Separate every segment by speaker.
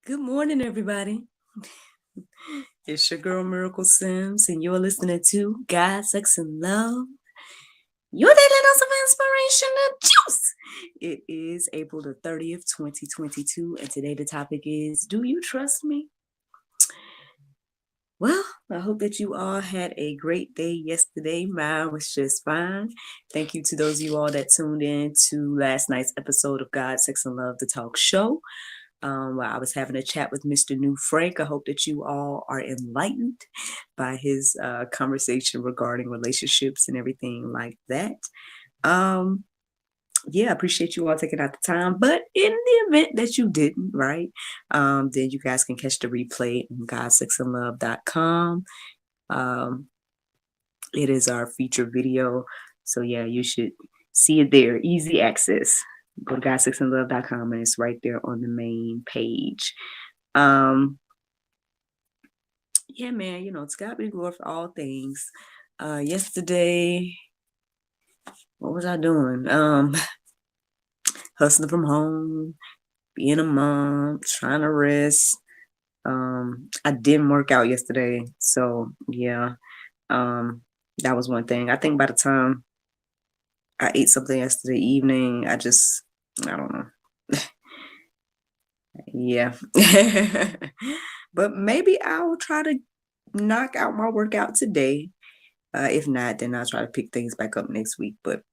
Speaker 1: Good morning, everybody. It's your girl Miracle Sims, and you're listening to God, Sex, and Love. Your daily dose of inspiration and juice. It is April the 30th, 2022, and today the topic is, do you trust me? Well, I hope that you all had a great day yesterday. Mine was just fine. Thank you to those of you all that tuned in to last night's episode of God, Sex, and Love, the talk show. While I was having a chat with Mr. New Frank. I hope that you all are enlightened by his conversation regarding relationships and everything like that. I appreciate you all taking out the time. But in the event that you didn't, right, then you guys can catch the replay on godsexandlove.com. It is our featured video. So, yeah, you should see it there. Easy access. Go to godsexandlove.com and it's right there on the main page. Yeah, man, to God be the glory for all things. Yesterday, what was I doing? Hustling from home, being a mom, trying to rest. I didn't work out yesterday, so yeah, that was one thing. I think by the time I ate something yesterday evening, I don't know. Yeah. But maybe I'll try to knock out my workout today. If not, then I'll try to pick things back up next week. But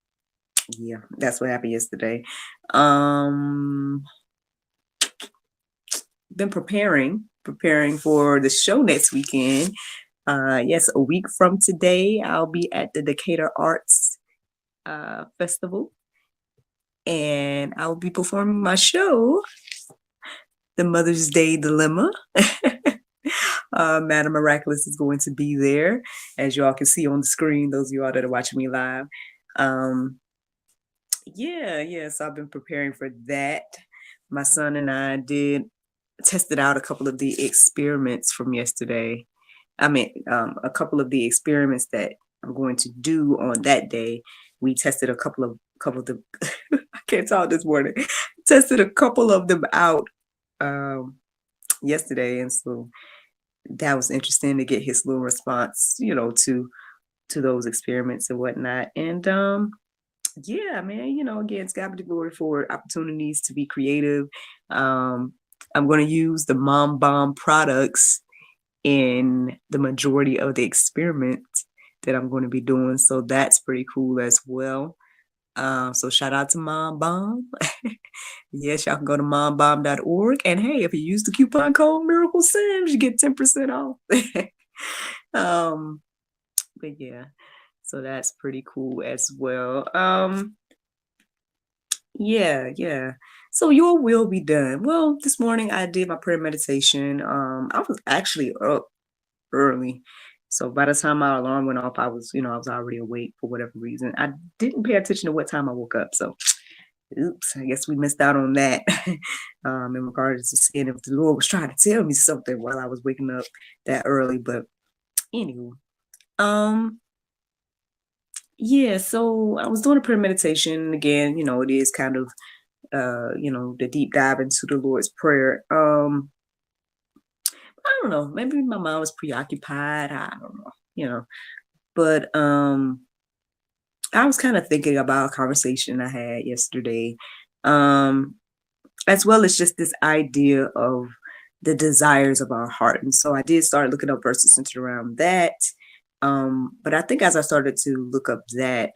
Speaker 1: yeah, that's what happened yesterday. Been preparing for the show next weekend. Yes, a week from today, I'll be at the Decatur Arts Festival, and I'll be performing my show, The Mother's Day Dilemma. Madam Miraculous is going to be there, as you all can see on the screen, those of you all that are watching me live. So I've been preparing for that. My son and I tested out a couple of the experiments from yesterday. A couple of the experiments that I'm going to do on that day. We tested a couple of them. I can't talk this morning. Tested a couple of them out yesterday, and so that was interesting to get his little response, to those experiments and whatnot. And yeah, man, again, it's God be the glory for opportunities to be creative. I'm going to use the Mom Bomb products in the majority of the experiments that I'm going to be doing. So that's pretty cool as well. So shout out to Mom Bomb. Yes, y'all can go to mombomb.org. And hey, if you use the coupon code Miracle Sims, you get 10% off. But yeah, so that's pretty cool as well. Yeah. So your will be done. Well, this morning I did my prayer meditation. I was actually up early. So by the time my alarm went off, I was already awake for whatever reason. I didn't pay attention to what time I woke up. So oops, I guess we missed out on that. In regards to seeing if the Lord was trying to tell me something while I was waking up that early. But anyway, yeah, so I was doing a prayer meditation. Again, it is kind of the deep dive into the Lord's Prayer. I don't know, maybe my mind was preoccupied. I don't know, but I was kind of thinking about a conversation I had yesterday, as well as just this idea of the desires of our heart. And so I did start looking up verses centered around that. But I think as I started to look up that,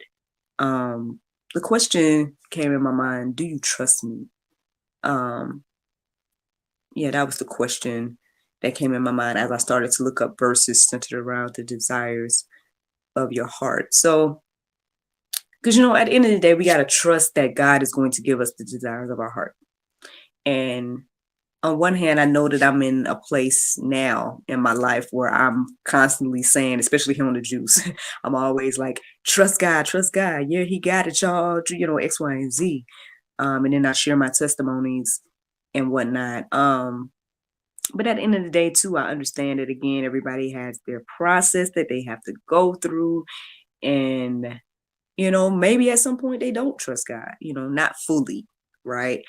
Speaker 1: the question came in my mind, do you trust me? Yeah, that was the question that came in my mind as I started to look up verses centered around the desires of your heart. So, because, at the end of the day, we got to trust that God is going to give us the desires of our heart. And on one hand, I know that I'm in a place now in my life where I'm constantly saying, especially here on the juice, I'm always like, trust God. Yeah, he got it, y'all, X, Y, and Z. And then I share my testimonies and whatnot. But at the end of the day, too, I understand that, again, everybody has their process that they have to go through. And, maybe at some point they don't trust God, not fully, right?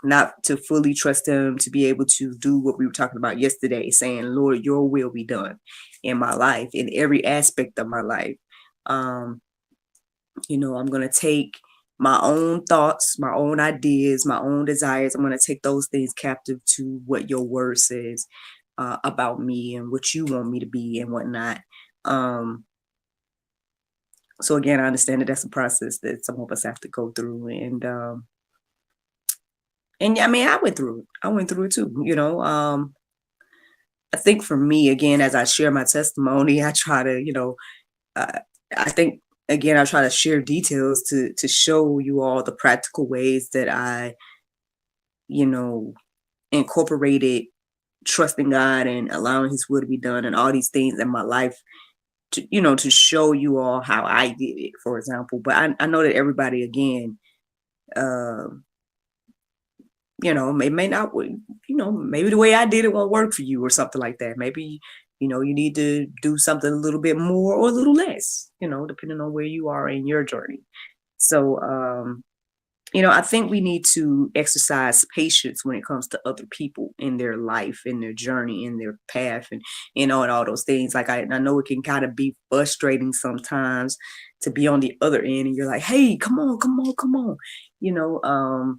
Speaker 1: not to fully trust him to be able to do what we were talking about yesterday, saying, Lord, your will be done in my life, in every aspect of my life. Um, I'm going to take my own thoughts, my own ideas, my own desires. I'm going to take those things captive to what your word says about me and what you want me to be and whatnot. So again, I understand that that's a process that some of us have to go through. And I mean, I went through it. I went through it too, I think for me, again, as I share my testimony, I try to, uh, I think again, I try to share details to show you all the practical ways that I, you know, incorporated trusting God and allowing His will to be done and all these things in my life to show you all how I did it, for example. But I know that everybody, again, um, it may not, maybe the way I did it won't work for you or something like that. Maybe, you need to do something a little bit more or a little less, depending on where you are in your journey. So, I think we need to exercise patience when it comes to other people in their life, in their journey, in their path, and all those things. Like I know it can kind of be frustrating sometimes to be on the other end, and you're like, "Hey, come on, come on, come on," you know.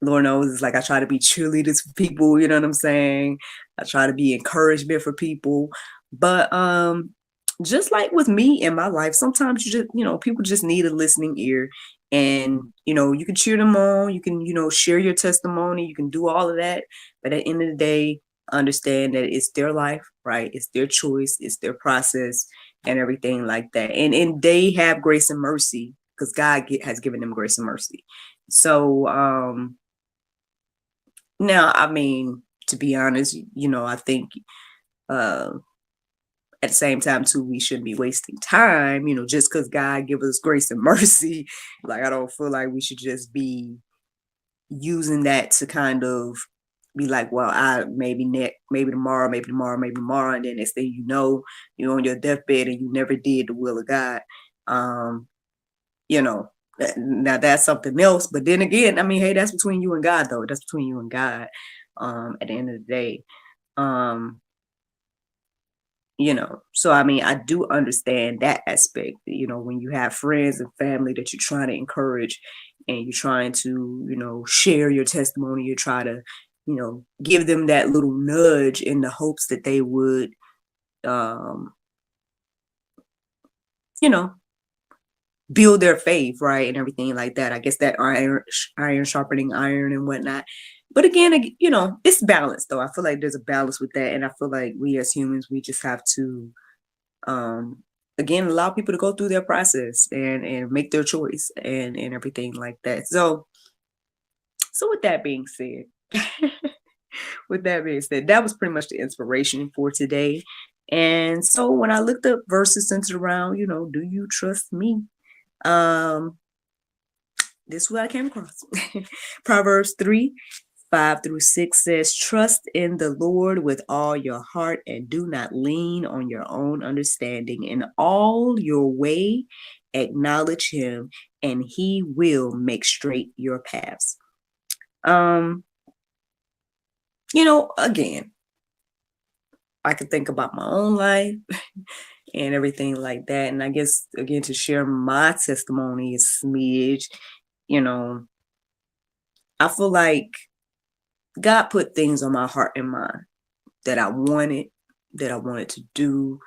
Speaker 1: Lord knows, it's like I try to be cheerleaders for people. You know what I'm saying? I try to be encouragement for people, but just like with me in my life, sometimes people just need a listening ear. And you can cheer them on, you can share your testimony, you can do all of that, but at the end of the day, understand that it's their life, right? It's their choice, it's their process, and everything like that. And they have grace and mercy because God has given them grace and mercy. So now, I mean, to be honest, I think uh at the same time too, we shouldn't be wasting time, just because God give us grace and mercy. Like, I don't feel like we should just be using that to kind of be like, well, I maybe tomorrow, maybe tomorrow, maybe tomorrow, and then next thing you're on your deathbed and you never did the will of God. Um, now that's something else. But then again, I mean, hey, that's between you and God, though. That's between you and God. At the end of the day. Um, so I mean, I do understand that aspect, when you have friends and family that you're trying to encourage and you're trying to share your testimony, you try to give them that little nudge in the hopes that they would um you know build their faith, right, and everything like that. I guess that iron sharpening iron and whatnot. But again, it's balanced, though. I feel like there's a balance with that, and I feel like we as humans, we just have to um again allow people to go through their process and make their choice and everything like that. So with that being said, that was pretty much the inspiration for today. And so when I looked up verses centered around, do you trust me, um this is what I came across. Proverbs 3:5-6 says, trust in the Lord with all your heart and do not lean on your own understanding. In all your way, acknowledge him and he will make straight your paths. Um, again, I could think about my own life and everything like that. And I guess, again, to share my testimony is smidge, you know, I feel like God put things on my heart and mind that I wanted to do,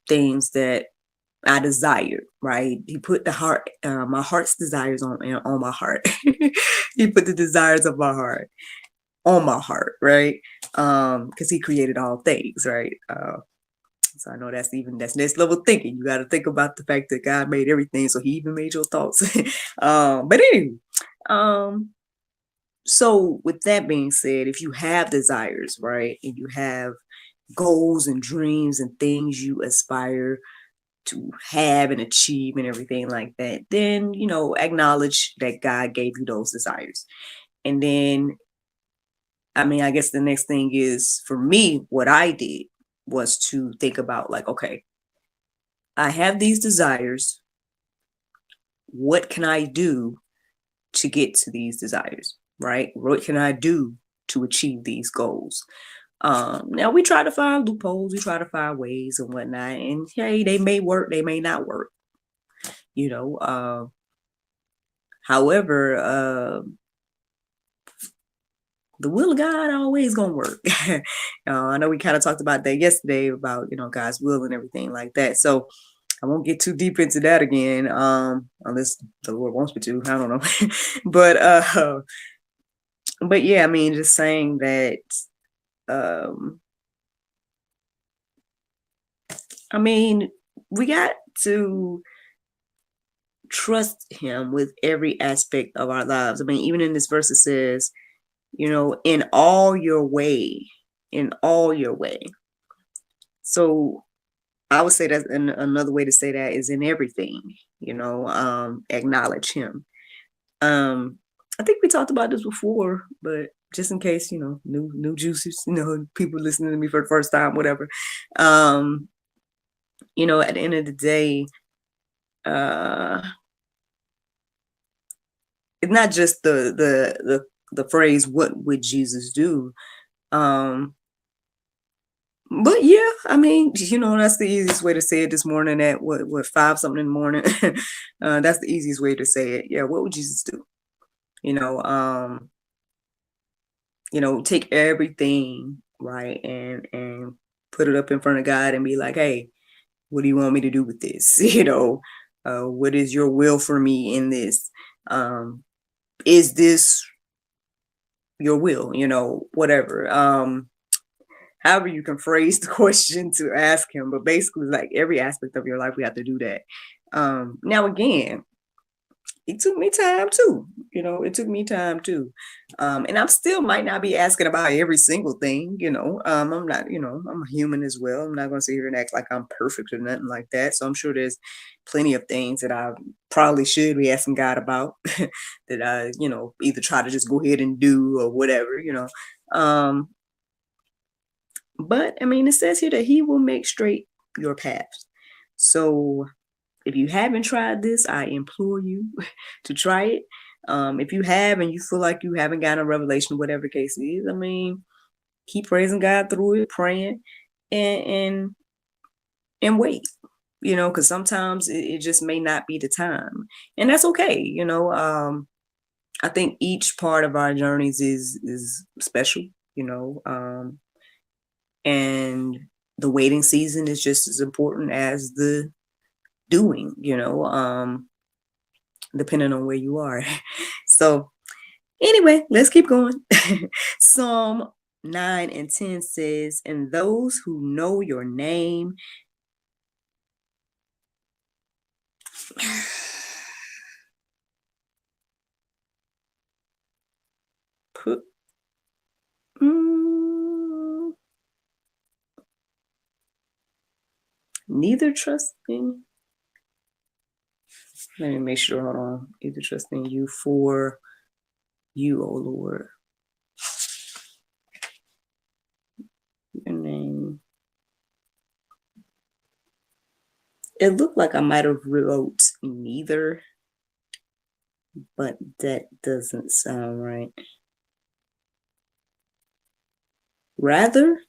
Speaker 1: things that I desired, right? He put my heart's desires on my heart. He put the desires of my heart on my heart, right? Because he created all things, right? So I know that's next level thinking. You got to think about the fact that God made everything, so he even made your thoughts. But anyway, um, so with that being said, if you have desires, right, and you have goals and dreams and things you aspire to have and achieve and everything like that, then acknowledge that God gave you those desires. And then, I mean, I guess the next thing is, for me, what I did was to think about, like, okay, I have these desires. What can I do to get to these desires, right? What can I do to achieve these goals? Now we try to find loopholes, we try to find ways and whatnot, and hey, they may work, they may not work, you know. However, the will of God always gonna work. I know we kind of talked about that yesterday about, God's will and everything like that. So I won't get too deep into that again, unless the Lord wants me to. I don't know. but yeah, I mean, just saying that. I mean, we got to trust Him with every aspect of our lives. I mean, even in this verse, it says, in all your way, in all your way. So I would say that another way to say that is in everything, acknowledge Him. I think we talked about this before, but just in case, new juices, people listening to me for the first time, whatever. At the end of the day, it's not just the phrase, what would Jesus do? But yeah, I mean, that's the easiest way to say it this morning at what 5 something in the morning. That's the easiest way to say it. Yeah, what would Jesus do? Take everything, right, and put it up in front of God and be like, hey, what do you want me to do with this? What is your will for me in this? Is this your will? Whatever. However you can phrase the question to ask Him, but basically, like every aspect of your life, we have to do that. Now, again, it took me time too. And I'm still might not be asking about every single thing. I'm not. I'm a human as well. I'm not going to sit here and act like I'm perfect or nothing like that. So I'm sure there's plenty of things that I probably should be asking God about that I, either try to just go ahead and do or whatever. But I mean, it says here that He will make straight your paths. So if you haven't tried this, I implore you to try it. If you have and you feel like you haven't gotten a revelation, whatever the case is, I mean, keep praising God through it, praying, and wait. Because sometimes it just may not be the time, and that's okay. I think each part of our journeys is special. And the waiting season is just as important as the doing, depending on where you are. So anyway, let's keep going. Psalm 9 and 10 says, and those who know your name put neither trust in. Let me make sure. Hold on. Either trust in you for you, O Lord. Your name. It looked like I might have wrote neither, but that doesn't sound right. Rather,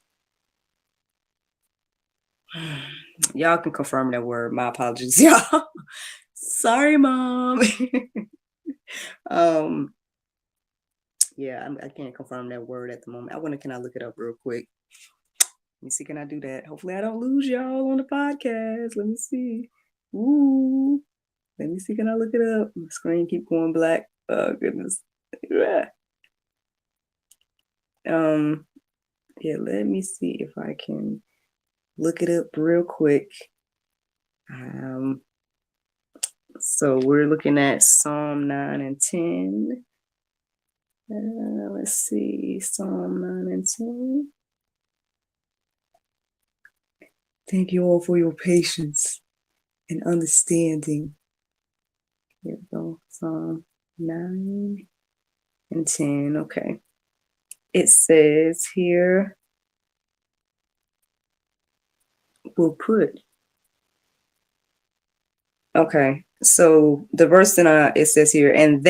Speaker 1: y'all can confirm that word. My apologies, y'all. Sorry, Mom. Yeah, I can't confirm that word at the moment. I wonder, can I look it up real quick? Let me see, can I do that? Hopefully I don't lose y'all on the podcast. Let me see. Ooh. Let me see, can I look it up? My screen keep going black. Oh, goodness. Yeah. Yeah, let me see if I can look it up real quick. So we're looking at Psalm 9 and 10. Let's see, Psalm 9 and 10. Thank you all for your patience and understanding. Here we go, Psalm 9 and 10. Okay. It says here, we'll put. Okay, so the verse it says here, and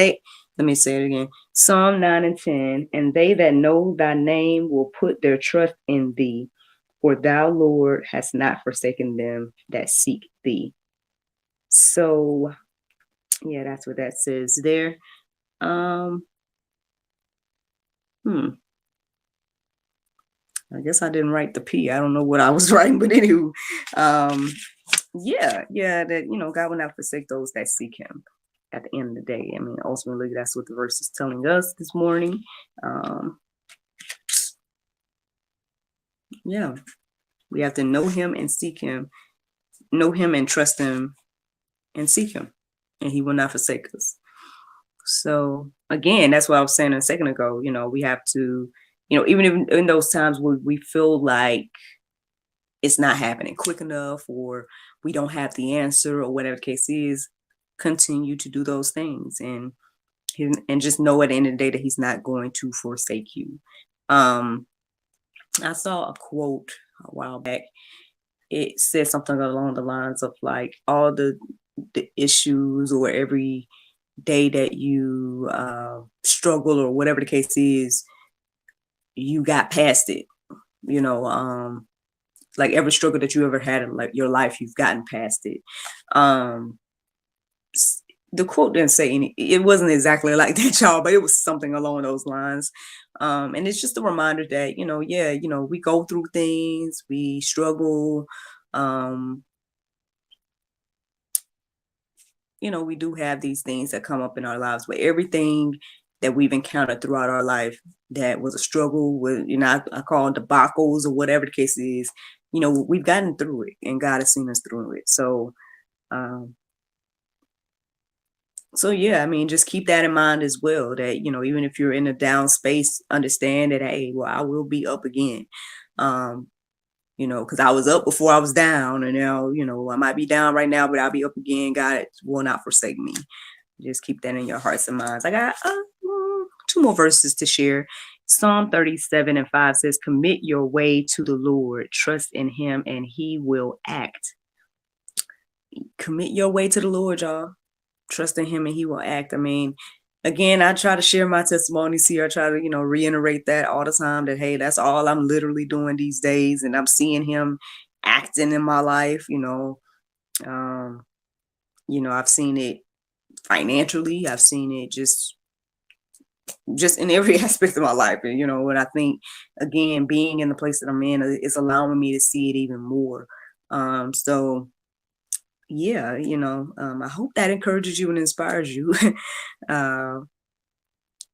Speaker 1: Let me say it again. Psalm 9 and 10. And they that know thy name will put their trust in thee, for thou, Lord, hast not forsaken them that seek thee. So, yeah, that's what that says there. I guess I didn't write the P. I don't know what I was writing, but anywho, yeah, that, God will not forsake those that seek him at the end of the day. I mean, ultimately, that's what the verse is telling us this morning. Yeah, we have to know him and seek him, know him and trust him and seek him, and he will not forsake us. So again, that's what I was saying a second ago. We have to, even in those times where we feel like it's not happening quick enough, or we don't have the answer, or whatever the case is, continue to do those things, and just know at the end of the day that he's not going to forsake you. I saw a quote a while back. It said something along the lines of like, all the issues, or every day that you struggle, or whatever the case is, you got past it. Like every struggle that you ever had in like your life, you've gotten past it. The quote didn't say any, it wasn't exactly like that, y'all, but it was something along those lines. And it's just a reminder that, we go through things, we struggle. We do have these things that come up in our lives, but everything that we've encountered throughout our life that was a struggle with, I call it debacles, or whatever the case is, we've gotten through it, and God has seen us through it. So yeah, I mean, just keep that in mind as well, that, even if you're in a down space, understand that, hey, well, I will be up again. Because I was up before I was down, and now, I might be down right now, but I'll be up again. God will not forsake me. Just keep that in your hearts and minds. I got 2 more verses to share. Psalm 37 and 5 says, commit your way to the Lord, trust in him, and he will act. Commit your way to the Lord, y'all. Trust in him and he will act. I mean, again, I try to share my testimonies here. I try to, reiterate that all the time, that, hey, that's all I'm literally doing these days. And I'm seeing him acting in my life. I've seen it financially. I've seen it just in every aspect of my life. And, and I think, again, being in the place that I'm in is allowing me to see it even more. So yeah, I hope that encourages you and inspires you.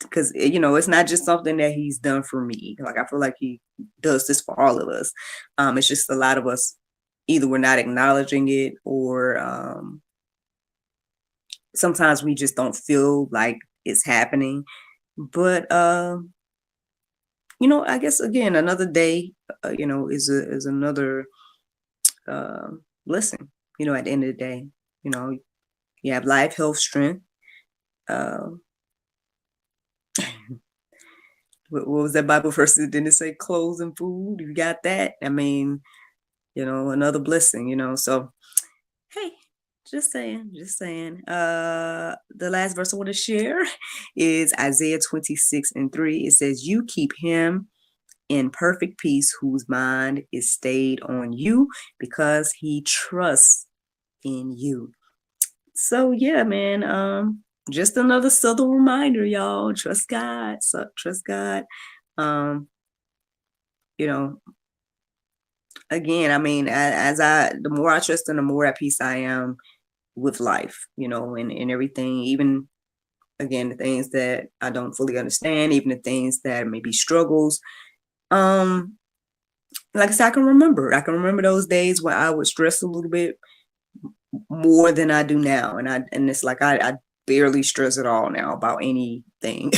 Speaker 1: Because, it's not just something that he's done for me. Like, I feel like he does this for all of us. It's just a lot of us, either we're not acknowledging it, or sometimes we just don't feel like it's happening. But I guess, again, another day, is another blessing. At the end of the day, you have life, health, strength. What was that Bible verse? Didn't it say clothes and food? You got that? I mean, another blessing, so hey, just saying. The last verse I want to share is Isaiah 26 and 3. It says, you keep him in perfect peace whose mind is stayed on you, because he trusts in you. So yeah, man, just another subtle reminder, y'all. Trust God. So trust God. Again, I mean, the more I trust him, the more at peace I am with life, and everything, even, again, the things that I don't fully understand, even the things that may be struggles. Like I said, I can remember those days when I would stress a little bit more than I do now. And it's like, I barely stress at all now about anything.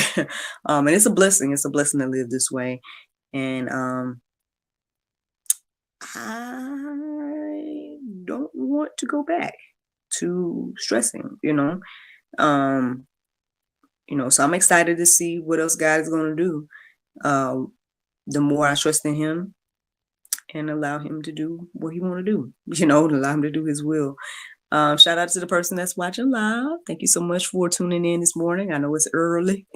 Speaker 1: And it's a blessing. It's a blessing to live this way. And I don't want to go back to stressing, so I'm excited to see what else God is going to do. The more I trust in him and allow him to do what he want to do, allow him to do his will. Shout out to the person that's watching live. Thank you so much for tuning in this morning. I know it's early,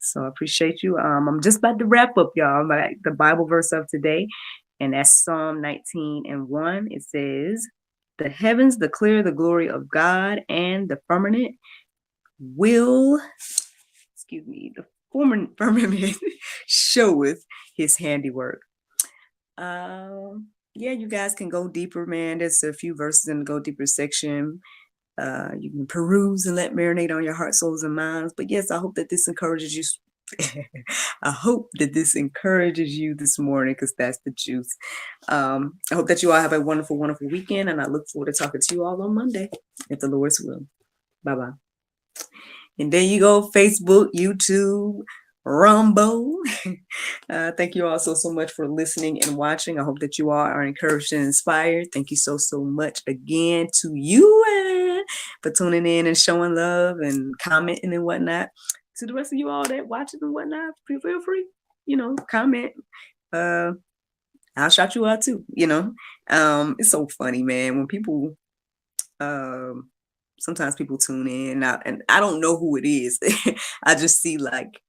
Speaker 1: so I appreciate you. I'm just about to wrap up, y'all. The Bible verse of today, and that's Psalm 19:1. It says, "The heavens declare the glory of God, and the firmament will, the firmament showeth his handiwork." Yeah, you guys can go deeper, man. There's a few verses in the go deeper section. You can peruse and let marinate on your heart, souls, and minds. But yes, I hope that this encourages you. I hope that this encourages you this morning, because that's the juice. I hope that you all have a wonderful, wonderful weekend, and I look forward to talking to you all on Monday, if the Lord's will. Bye-bye. And there you go, Facebook, YouTube, Rumbo. Thank you all so much for listening and watching. I hope that you all are encouraged and inspired. Thank you so much again to you for tuning in and showing love and commenting and whatnot. To the rest of you all that watching and whatnot, feel free, comment. I'll shout you out too, It's so funny, man, when people sometimes people tune in and I don't know who it is. I just see like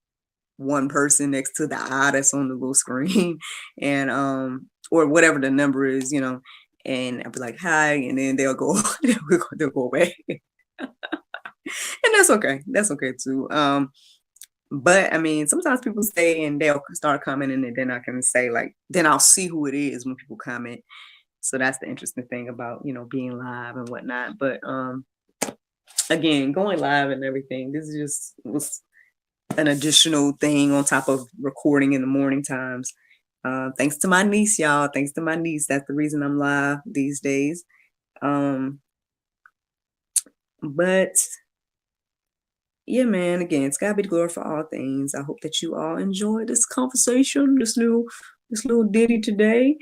Speaker 1: one person next to the eye that's on the little screen, and or whatever the number is, and I'll be like, hi, and then they'll go they'll go away. And that's okay. That's okay too. But I mean, sometimes people stay and they'll start commenting, and then I can say, like, then I'll see who it is when people comment. So that's the interesting thing about, being live and whatnot. But again, going live and everything, this was an additional thing on top of recording in the morning times. Thanks to my niece, y'all. Thanks to my niece. That's the reason I'm live these days. But yeah, man, again, it's gotta be the glory for all things. I hope that you all enjoyed this conversation, this little ditty today.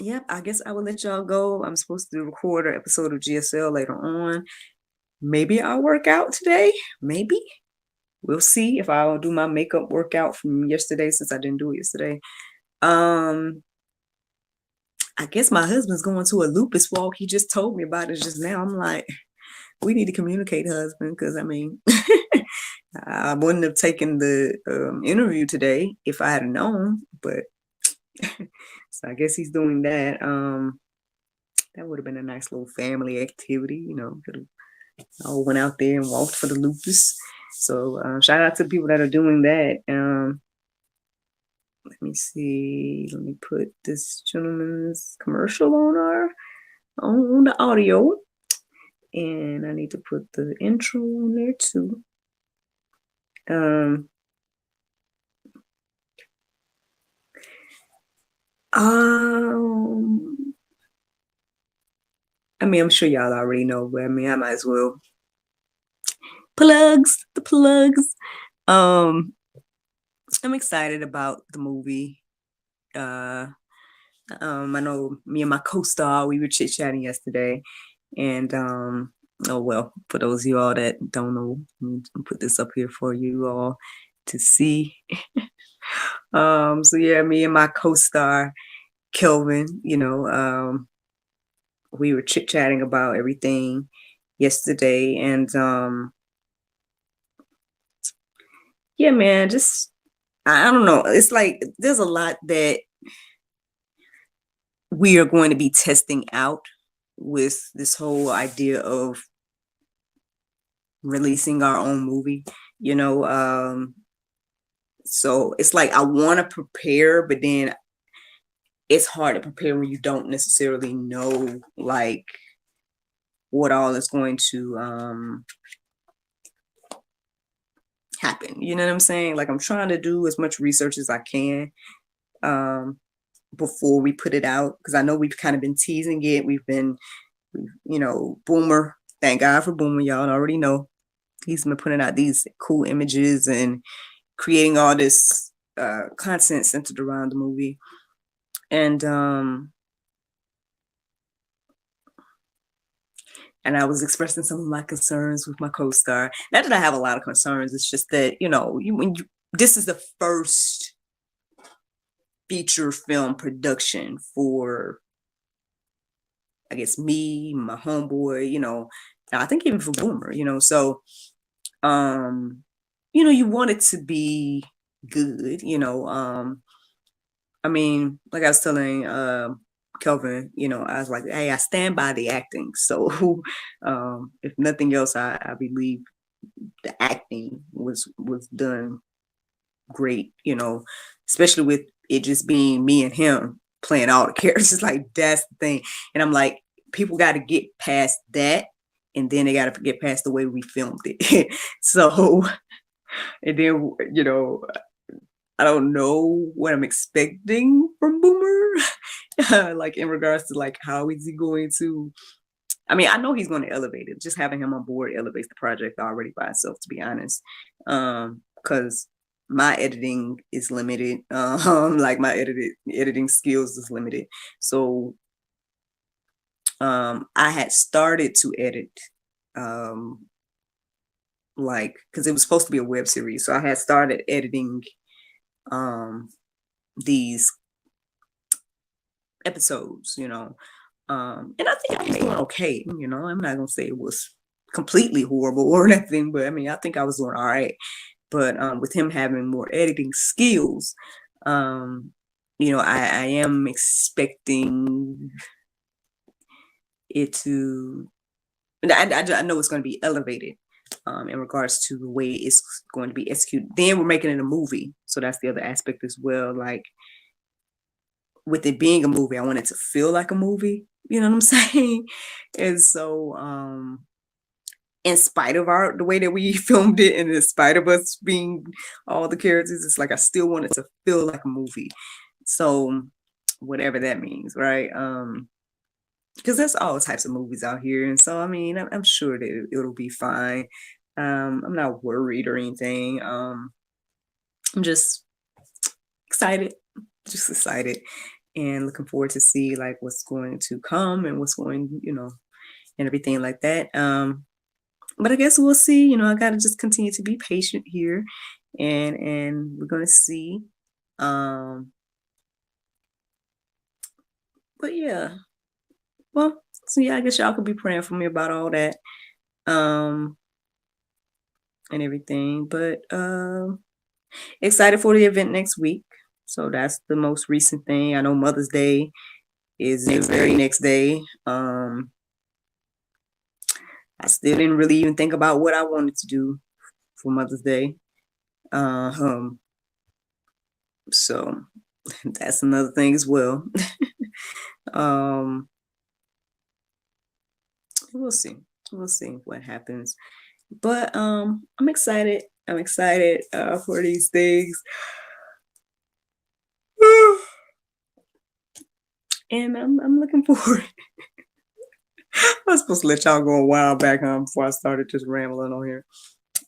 Speaker 1: Yep, I guess I will let y'all go. I'm supposed to record an episode of GSL later on. Maybe I'll work out today. Maybe. We'll see if I'll do my makeup workout from yesterday, since I didn't do it yesterday. I guess my husband's going to a lupus walk. He just told me about it just now. I'm like, we need to communicate, husband, because I mean, I wouldn't have taken the interview today if I had known, but so I guess he's doing that. That would have been a nice little family activity, could have all went out there and walked for the lupus. So shout out to the people that are doing that. Let me see. Let me put this gentleman's commercial on the audio, and I need to put the intro on there too. I mean, I'm sure y'all already know, but I mean, I might as well. The plugs. I'm excited about the movie. I know me and my co-star, we were chit-chatting yesterday, and oh well, for those of you all that don't know, I'll put this up here for you all to see. So yeah, me and my co-star Kelvin, we were chit-chatting about everything yesterday, and yeah, man, just I don't know. It's like there's a lot that we are going to be testing out with this whole idea of releasing our own movie, so it's like I want to prepare, but then it's hard to prepare when you don't necessarily know like what all is going to happen. You know what I'm saying? Like, I'm trying to do as much research as I can before we put it out, because I know we've kind of been teasing it. We've been, Boomer, thank God for Boomer, y'all already know. He's been putting out these cool images and creating all this content centered around the movie. And I was expressing some of my concerns with my co-star. Not that I have a lot of concerns. It's just that, this is the first feature film production for I guess me, my homeboy, I think even for Boomer, so you want it to be good, I mean, like I was telling Kelvin, I was like, hey, I stand by the acting. So if nothing else, I believe the acting was done great, especially with it just being me and him playing all the characters. Like that's the thing. And I'm like, people got to get past that, and then they got to get past the way we filmed it. So, and then I don't know what I'm expecting from Boomer, like in regards to like how is he going to. I mean, I know he's going to elevate it. Just having him on board elevates the project already by itself, to be honest. Because my editing is limited. Like my editing skills is limited. So, I had started to edit, like because it was supposed to be a web series. So I had started editing, these episodes, and I think I was doing okay. I'm not gonna say it was completely horrible or anything, but I mean, I think I was doing all right. But with him having more editing skills, I am expecting it to. I know it's going to be elevated in regards to the way it's going to be executed. Then we're making it a movie, so that's the other aspect as well. Like with it being a movie, I want it to feel like a movie. You know what I'm saying? And so, in spite of the way that we filmed it, and in spite of us being all the characters, it's like I still want it to feel like a movie. So, whatever that means, right? Because there's all types of movies out here, and so I mean, I'm sure that it'll be fine. I'm not worried or anything. I'm just excited, and looking forward to see like what's going to come and what's going, and everything like that. But I guess we'll see. I gotta just continue to be patient here, and we're gonna see. But yeah, well, so yeah, I guess y'all could be praying for me about all that, and everything. But excited for the event next week. So that's the most recent thing. I know Mother's Day is the very next day. I still didn't really even think about what I wanted to do for Mother's Day. So that's another thing as well. We'll see. We'll see what happens. But I'm excited. I'm excited for these things. And I'm looking forward. I was supposed to let y'all go a while back before I started just rambling on here.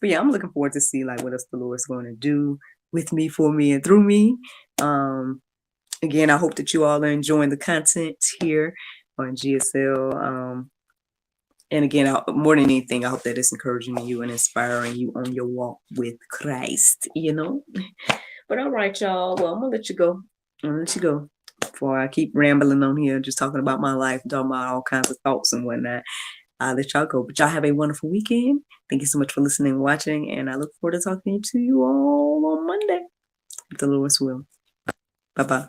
Speaker 1: But yeah, I'm looking forward to see like what else the Lord's going to do with me, for me, and through me. Again, I hope that you all are enjoying the content here on GSL. And again, more than anything, I hope that it's encouraging you and inspiring you on your walk with Christ, But all right, y'all. Well, I'm going to let you go. Before I keep rambling on here, just talking about my life, talking about all kinds of thoughts and whatnot. I'll let y'all go. But y'all have a wonderful weekend. Thank you so much for listening and watching. And I look forward to talking to you all on Monday, if the Lord's will. Bye-bye.